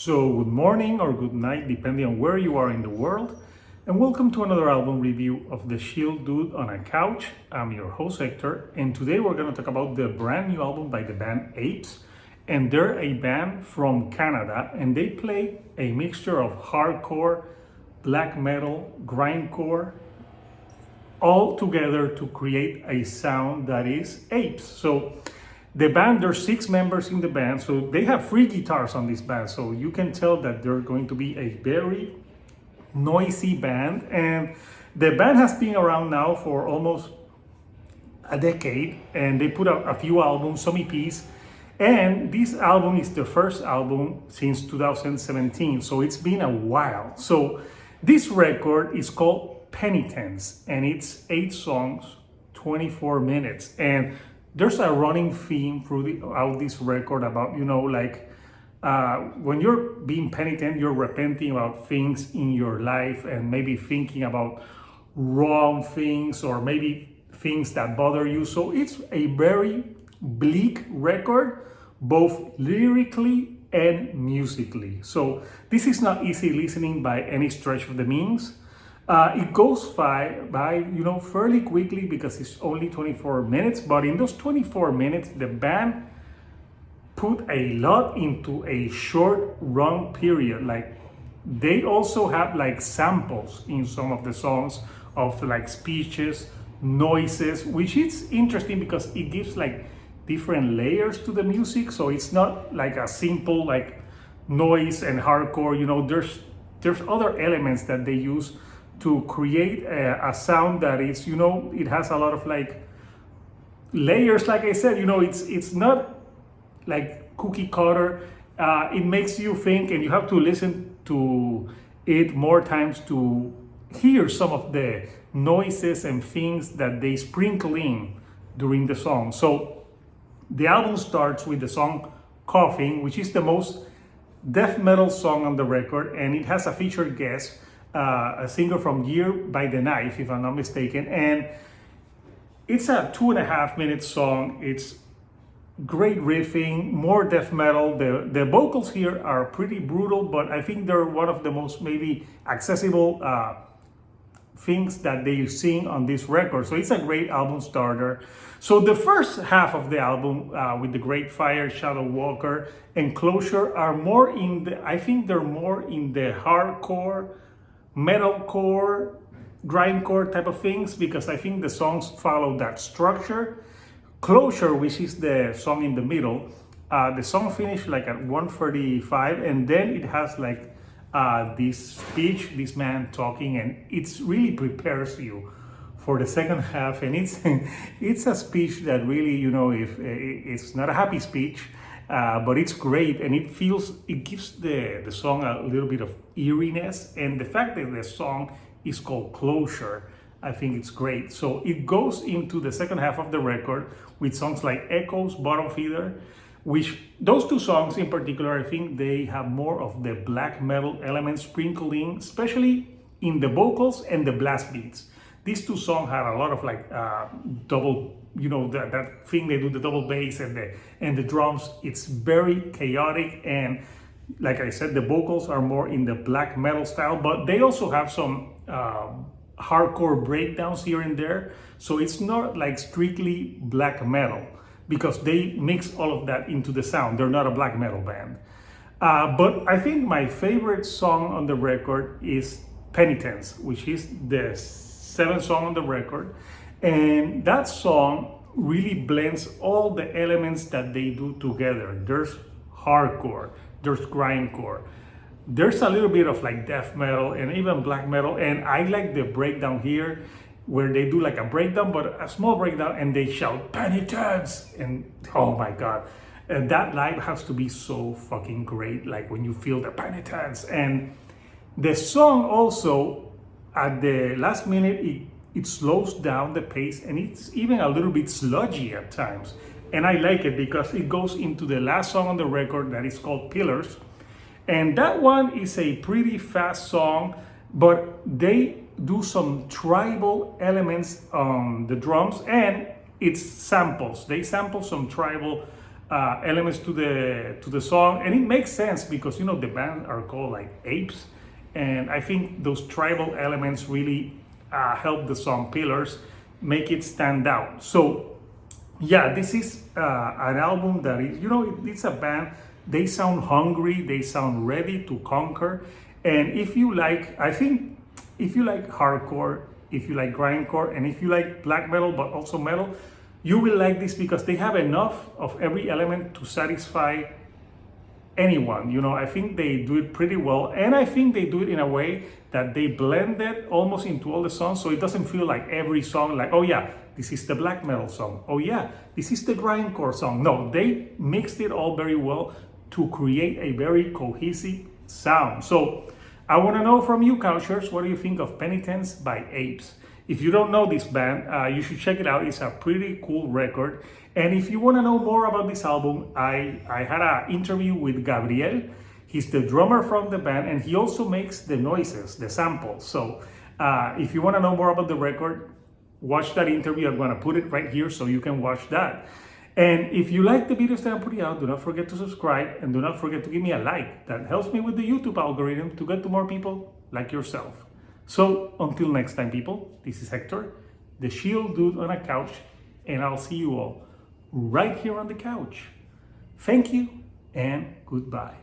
So, good morning or good night, depending on where you are in the world, and welcome to another album review of The Chill Dude on a Couch. I'm your host Hector, and today we're going to talk about the brand new album by the band APES, and they're a band from Canada, and they play a mixture of hardcore, black metal, grindcore, all together to create a sound that is APES. So the band, there's 6 members in the band, so they have 3 guitars on this band, so you can tell that they're going to be a very noisy band. And the band has been around now for almost a decade, and they put out a few albums, some EPs, and this album is the first album since 2017, so it's been a while. So this record is called Penitence, and it's 8 songs, 24 minutes, and there's a running theme throughout this record about, when you're being penitent, you're repenting about things in your life and maybe thinking about wrong things or maybe things that bother you. So it's a very bleak record, both lyrically and musically. So this is not easy listening by any stretch of the means. It goes by fairly quickly because it's only 24 minutes, but in those 24 minutes, the band put a lot into a short run period. Like, they also have like samples in some of the songs of like speeches, noises, which is interesting because it gives like different layers to the music. So it's not like a simple like noise and hardcore, there's other elements that they use to create a sound that is, it has a lot of like layers. Like I said, it's not like cookie cutter. It makes you think, and you have to listen to it more times to hear some of the noises and things that they sprinkle in during the song. So the album starts with the song Coughing, which is the most death metal song on the record, and it has a featured guest, a singer from Year by the Knife, if I'm not mistaken, and it's a 2.5 minute song. It's great riffing, more death metal. The vocals here are pretty brutal, but I think they're one of the most maybe accessible things that they sing on this record. So it's a great album starter. So the first half of the album, with The Great Fire, Shadow Walker, and Closure, are more in the, I think they're more in the hardcore, metalcore, grindcore type of things, because I think the songs follow that structure. Closure, which is the song in the middle, the song finished like at 1:35, and then it has like this speech, this man talking, and it really prepares you for the second half. And it's a speech that really, if it's not a happy speech, but it's great, and it gives the song a little bit of eeriness, and the fact that the song is called Closure, I think it's great. So it goes into the second half of the record with songs like Echoes, Bottom Feeder, which those 2 songs in particular, I think they have more of the black metal elements sprinkled in, especially in the vocals and the blast beats. These 2 songs have a lot of like double, that thing they do, the double bass and the drums. It's very chaotic, and like I said, the vocals are more in the black metal style, but they also have some hardcore breakdowns here and there. So it's not like strictly black metal, because they mix all of that into the sound. They're not a black metal band. But I think my favorite song on the record is Penitence, which is the 7th song on the record. And that song really blends all the elements that they do together. There's hardcore, there's grindcore, there's a little bit of like death metal and even black metal. And I like the breakdown here, where they do like a breakdown, but a small breakdown, and they shout penitence, and oh my god, and that live has to be so fucking great, like when you feel the penitence. And the song also, at the last minute, it slows down the pace, and it's even a little bit sludgy at times, and I like it because it goes into the last song on the record that is called Pillars, and that one is a pretty fast song, but they do some tribal elements on the drums, and it's samples. They sample some tribal elements to the song, and it makes sense because you know the band are called like apes, and I think those tribal elements really help the song pillars make it stand out. So yeah, this is an album that is, you know, it's a band. They sound hungry, they sound ready to conquer, and if you like, I think if you like hardcore, if you like grindcore, and if you like black metal but also metal, you will like this because they have enough of every element to satisfy anyone. You know, I think they do it pretty well, and I think they do it in a way that they blend it almost into all the songs, so it doesn't feel like every song like, oh yeah, this is the black metal song, oh yeah, this is the grindcore song. No, they mixed it all very well to create a very cohesive sound. So I want to know from you, Couchers, what do you think of Penitence by Apes? If you don't know this band, you should check it out. It's a pretty cool record. And if you want to know more about this album, I had an interview with Gabriel. He's the drummer from the band, and he also makes the noises, the samples. So if you want to know more about the record, watch that interview. I'm going to put it right here so you can watch that. And if you like the videos that I'm putting out, do not forget to subscribe, and do not forget to give me a like. That helps me with the YouTube algorithm to get to more people like yourself. So until next time, people, this is Hector, the Shield Dude on a Couch, and I'll see you all right here on the couch. Thank you and goodbye.